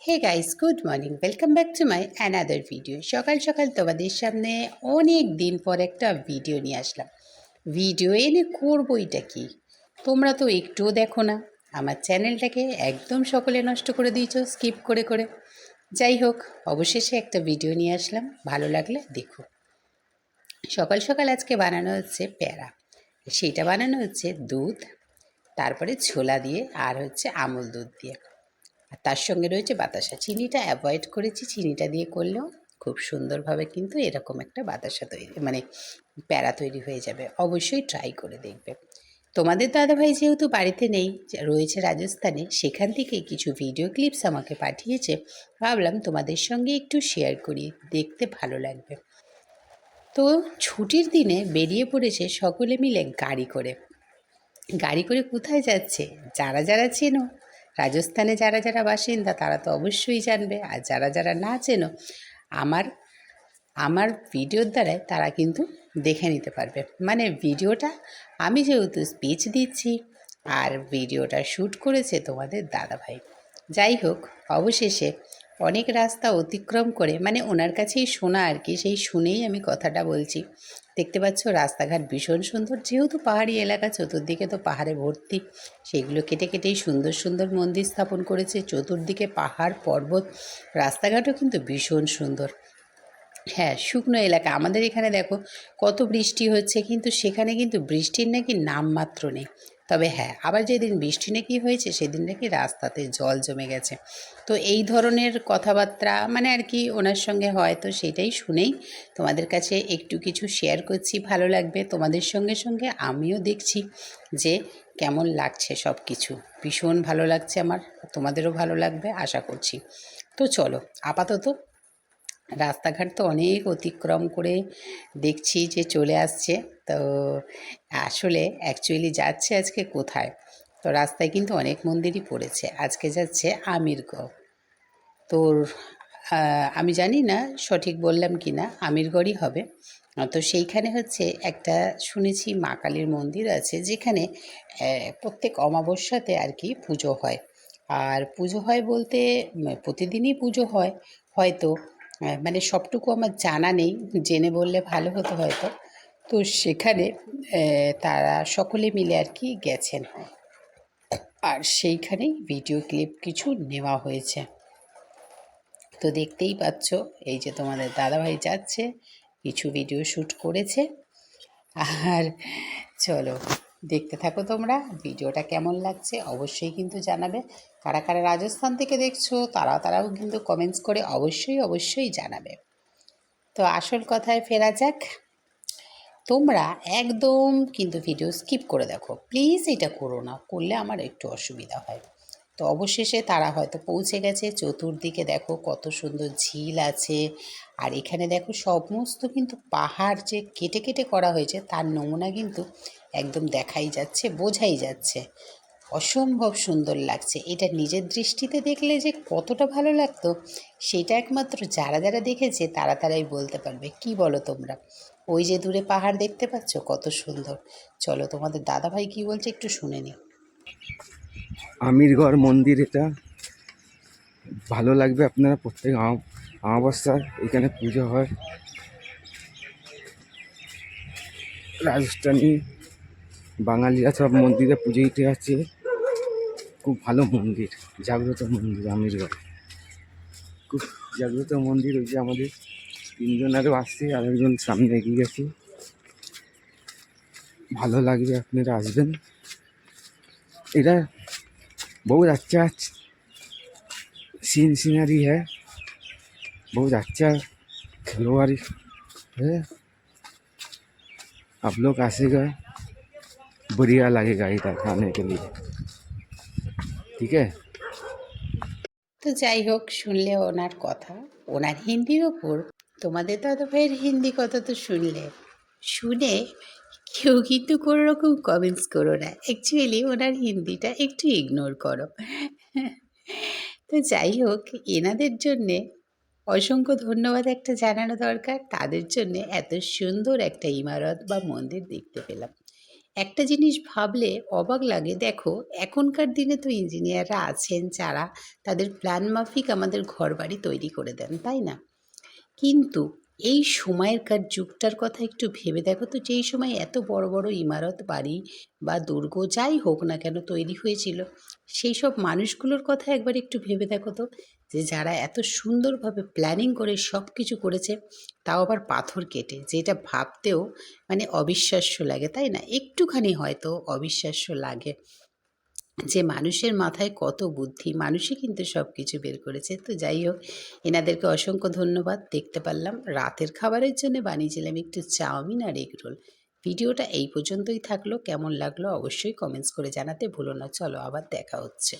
Hey guys, good morning, welcome back to my another video. সকাল সকাল তোমাদের সামনে অনেক দিন পর একটা ভিডিও নিয়ে আসলাম। ভিডিও এনে করবো এটা কি? তোমরা তো একটুও দেখো না, আমার চ্যানেলটাকে একদম সকলে নষ্ট করে দিয়েছো স্কিপ করে করে। যাই হোক, অবশেষে একটা ভিডিও নিয়ে আসলাম, ভালো লাগলে দেখো। সকাল সকাল আজকে বানানো হচ্ছে প্যারা। সেইটা বানানো হচ্ছে দুধ, তারপরে ছোলা দিয়ে, আর হচ্ছে আমুল দুধ দিয়ে, আর তার সঙ্গে রয়েছে বাতাসা। চিনিটা অ্যাভয়েড করেছি, চিনিটা দিয়ে করলেও খুব সুন্দরভাবে কিন্তু এরকম একটা বাতাসা তৈরি, মানে প্যারা তৈরি হয়ে যাবে। অবশ্যই ট্রাই করে দেখবে। তোমাদের দাদাভাই যেহেতু বাড়িতে নেই, রয়েছে রাজস্থানে, সেখান থেকে কিছু ভিডিও ক্লিপস আমাকে পাঠিয়েছে, ভাবলাম তোমাদের সঙ্গে একটু শেয়ার করি, দেখতে ভালো লাগবে। তো ছুটির দিনে বেরিয়ে পড়েছে সকলে মিলে গাড়ি করে। গাড়ি করে কোথায় যাচ্ছে? যারা যারা চেনো, রাজস্থানে যারা যারা বাসিন্দা তারা তো অবশ্যই জানবে, আর যারা যারা না চেনো, আমার আমার ভিডিওর দ্বারাই তারা কিন্তু দেখে নিতে পারবে। মানে ভিডিওটা আমি যেহেতু স্পিচ দিচ্ছি, আর ভিডিওটা শ্যুট করেছে তোমাদের দাদাভাই। যাই হোক, অবশেষে অনেক রাস্তা অতিক্রম করে, মানে ওনার কাছেই শোনা আর কি, সেই শুনেই আমি কথাটা বলছি। দেখতে পাচ্ছ রাস্তাঘাট ভীষণ সুন্দর, যেহেতু পাহাড়ি এলাকা, চতুর্দিকে তো পাহাড়ে ভর্তি, সেগুলো কেটে কেটেই সুন্দর সুন্দর মন্দির স্থাপন করেছে। চতুর্দিকে পাহাড় পর্বত, রাস্তাঘাটও কিন্তু ভীষণ সুন্দর। হ্যাঁ, শুকনো এলাকা। আমাদের এখানে দেখো কত বৃষ্টি হচ্ছে, কিন্তু সেখানে কিন্তু বৃষ্টির নাকি নামমাত্র নেই। তবে হ্যাঁ, আবার যেদিন বৃষ্টি নাকি হয়েছে সেদিন নাকি রাস্তাতে জল জমে গেছে। তো এই ধরনের কথাবার্তা মানে আর কি ওনার সঙ্গে হয়, তো সেটাই শুনেই তোমাদের কাছে একটু কিছু শেয়ার করছি, ভালো লাগবে। তোমাদের সঙ্গে সঙ্গে আমিও দেখছি যে কেমন লাগছে সব কিছু। ভীষণ ভালো লাগছে আমার, তোমাদেরও ভালো লাগবে আশা করছি। তো চলো, আপাতত রাস্তাঘাট তো অনেক অতিক্রম করে দেখছি যে চলে আসছে। তো আসলে অ্যাকচুয়ালি যাচ্ছে আজকে কোথায়? তো রাস্তায় কিন্তু অনেক মন্দিরই পড়েছে। আজকে যাচ্ছে আমিরগড়। তোর আমি জানি না সঠিক বললাম কি না, আমিরগড়ই হবে। তো সেইখানে হচ্ছে একটা শুনেছি মা কালীর মন্দির আছে, যেখানে প্রত্যেক অমাবস্যাতে আর কি পুজো হয়। আর পুজো হয় বলতে প্রতিদিনই পুজো হয় হয়তো, মানে সবটুকু আমার জানা নেই, জেনে বললে ভালো হতো হয়তো। তো সেখানে তারা সকলে মিলে আর কি গেছেন, আর সেইখানেই ভিডিও ক্লিপ কিছু নেওয়া হয়েছে। তো দেখতেই পাচ্ছ, এই যে তোমাদের দাদাভাই যাচ্ছে, কিছু ভিডিও শ্যুট করেছে। আর চলো দেখতে থাকো তোমরা, ভিডিওটা কেমন লাগছে অবশ্যই কিন্তু জানাবে। কারা কারা রাজস্থান থেকে দেখছো তারাও কিন্তু কমেন্টস করে অবশ্যই অবশ্যই জানাবে। তো আসল কথায় ফেরা যাক। তোমরা একদম কিন্তু ভিডিও স্কিপ করে দেখো, প্লিজ এটা করো না, করলে আমার একটু অসুবিধা হয়। তো অবশেষে তারা হয়তো পৌঁছে গেছে। চতুর্দিকে দেখো কত সুন্দর ঝিল আছে, আর এখানে দেখো সমস্ত কিন্তু পাহাড় যে কেটে কেটে করা হয়েছে তার নমুনা কিন্তু একদম দেখাই যাচ্ছে, বোঝাই যাচ্ছে। অসম্ভব সুন্দর লাগছে। এটা নিজের দৃষ্টিতে দেখলে যে কতটা ভালো লাগতো, সেটা একমাত্র যারা যারা দেখেছে তারাই বলতে পারবে। কি বলো তোমরা? ওই যে দূরে পাহাড় দেখতে পাচ্ছ কত সুন্দর। চলো তোমাদের দাদাভাই কি বলছে একটু শুনে নি। আমিরগড় মন্দির, এটা ভালো লাগবে। আপনারা প্রত্যেক অমাবস্যায় এখানে পুজো হয়। রাজস্থানী বাঙালিরা সব মন্দিরে পুজো দিতে আছে। খুব ভালো মন্দির, জাগ্রত মন্দির আমিরগড়, খুব জাগ্রত মন্দির। ওই যে আমাদের তিনজন আরও আসছে, আরেকজন সামনে এগিয়ে গেছে। ভালো লাগবে, আপনারা আসবেন। এটা बहुत अच्छा सीनरी है, बहुत अच्छा खिलवाड़ी है। आप लोग आएगा, बढ़िया लगेगा इधर खाने के लिए, ठीक है। তো যাই হোক, শুনলে ওনার কথা, ওনার হিন্দির ওপর তোমাদের দাদাভাইয়ের হিন্দি কথা তো শুনলে, শুনে কেউ কিন্তু কোনো রকম কমেন্টস করো না, অ্যাকচুয়ালি ওনার হিন্দিটা একটু ইগনোর করো। তো যাই হোক, এনাদের জন্যে অসংখ্য ধন্যবাদ একটা জানানো দরকার, তাদের জন্যে এত সুন্দর একটা ইমারত বা মন্দির দেখতে পেলাম। একটা জিনিস ভাবলে অবাক লাগে, দেখো এখনকার দিনে তো ইঞ্জিনিয়াররা আছেন যারা তাদের প্ল্যান মাফিক আমাদের ঘরবাড়ি তৈরি করে দেন, তাই না? কিন্তু এই সময়কার যুগটার কথা একটু ভেবে দেখো তো, যেই সময় এত বড় বড় ইমারত বাড়ি বা দুর্গ যাই হোক না কেন তৈরি হয়েছিল, সেই সব মানুষগুলোর কথা একবার একটু ভেবে দেখো তো, যে যারা এত সুন্দরভাবে প্ল্যানিং করে সব কিছু করেছে, তাও আবার পাথর কেটে, যেটা ভাবতেও মানে অবিশ্বাস্য লাগে, তাই না? একটুখানি হয়তো অবিশ্বাস্য লাগে যে মানুষের মাথায় কত বুদ্ধি, মানুষই কিন্তু সব কিছু বের করেছে। তো যাই হোক, এনাদেরকে অসংখ্য ধন্যবাদ। দেখতে পারলাম রাতের খাবারের জন্য বানিয়েছিলাম একটু চাউমিন আর এগ রোল। ভিডিওটা এই পর্যন্তই থাকলো, কেমন লাগলো অবশ্যই কমেন্টস করে জানাতে ভুলো না। চলো আবার দেখা হচ্ছে।